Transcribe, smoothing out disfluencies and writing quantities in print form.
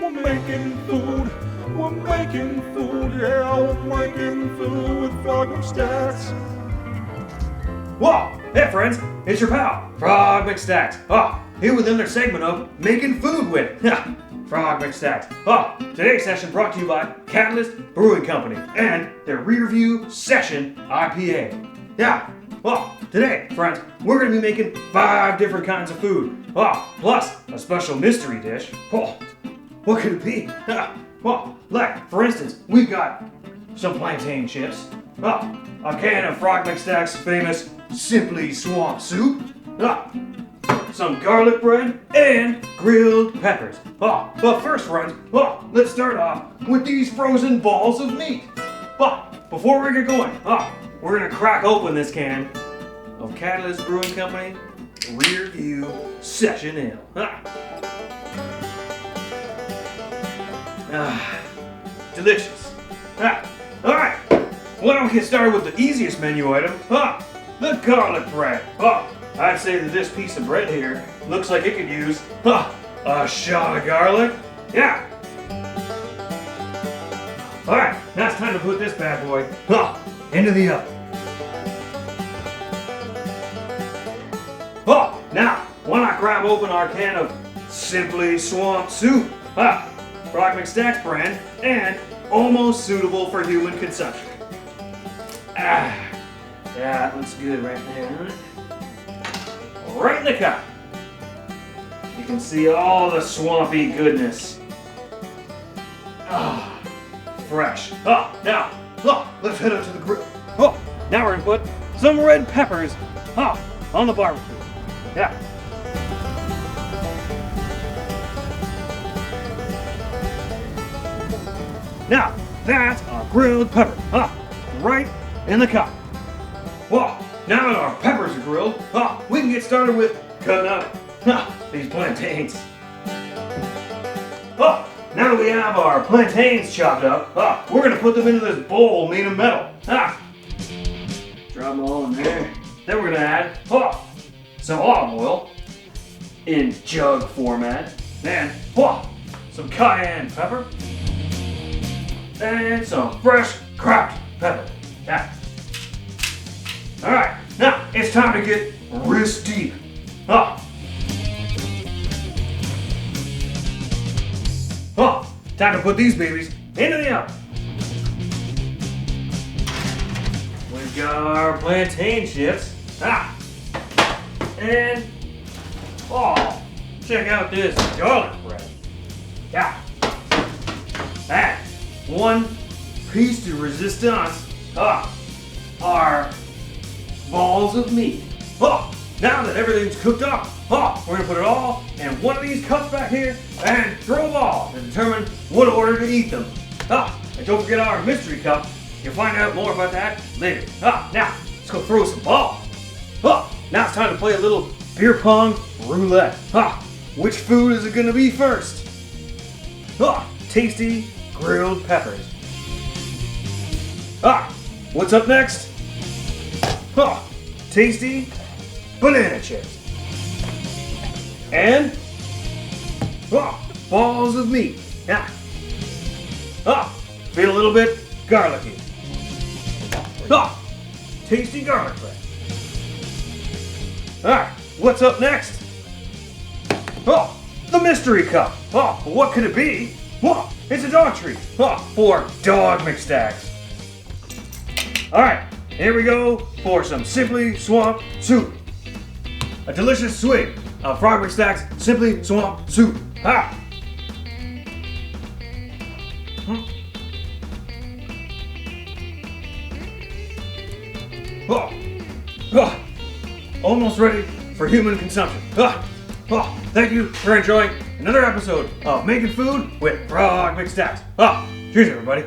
We're making food. We're making food. Yeah, we're making food with Frog McStacks. Whoa! Hey friends, it's your pal, Frog McStacks. Here with another segment of Making Food With. Frog McStacks. Today's session brought to you by Katalyst Brewing Company and their Rear View Session IPA. Today, friends, we're going to be making 5 different kinds of food. Plus a special mystery dish. What could it be? Like, for instance, we've got some plantain chips, a can of Frog McStacks' famous Simply Swamp Soup, some garlic bread, and grilled peppers. But first, friends, let's start off with these frozen balls of meat. But before we get going, we're going to crack open this can of Katalyst Brewing Company Rear View Session Ale. Delicious. Alright, why don't we get started with the easiest menu item, the garlic bread. I'd say that this piece of bread here looks like it could use a shot of garlic. Yeah. Alright, now it's time to put this bad boy into the oven. Now, why not grab open our can of Simply Swamp Soup, Frog McStacks brand, and almost suitable for human consumption. Yeah, it looks good right there. Right in the cup. You can see all the swampy goodness. Fresh. Now, let's head up to the grill. Now we're gonna put some red peppers on the barbecue. Yeah. Now, that's our grilled pepper, right in the cup. Now that our peppers are grilled, we can get started with cutting up these plantains. Now that we have our plantains chopped up, we're going to put them into this bowl made of metal. Drop them all in there. Then we're going to add some olive oil in jug format, and some cayenne pepper, and some fresh cracked pepper. Alright, now it's time to get wrist deep. Time to put these babies into the oven. We've got our plantain chips. And check out this garlic bread. And one piece de resistance. Our balls of meat. Now that everything's cooked up, we're gonna put it all in one of these cups back here and throw them all to determine what order to eat them. And don't forget our mystery cup. You'll find out more about that later. Now, let's go throw some balls. Now it's time to play a little beer pong roulette. Which food is it gonna be first? Tasty grilled peppers. What's up next? Tasty banana chips. And balls of meat. Feel a little bit garlicky. Tasty garlic bread. Alright, what's up next? The mystery cup. What could it be? It's a dog treat for Dog McStacks. Alright, here we go for some Simply Swamp Soup. A delicious swig of Frog McStacks Simply Swamp Soup. Almost ready for human consumption. Thank you for enjoying another episode of Making Food with Frog McStacks. Cheers, everybody.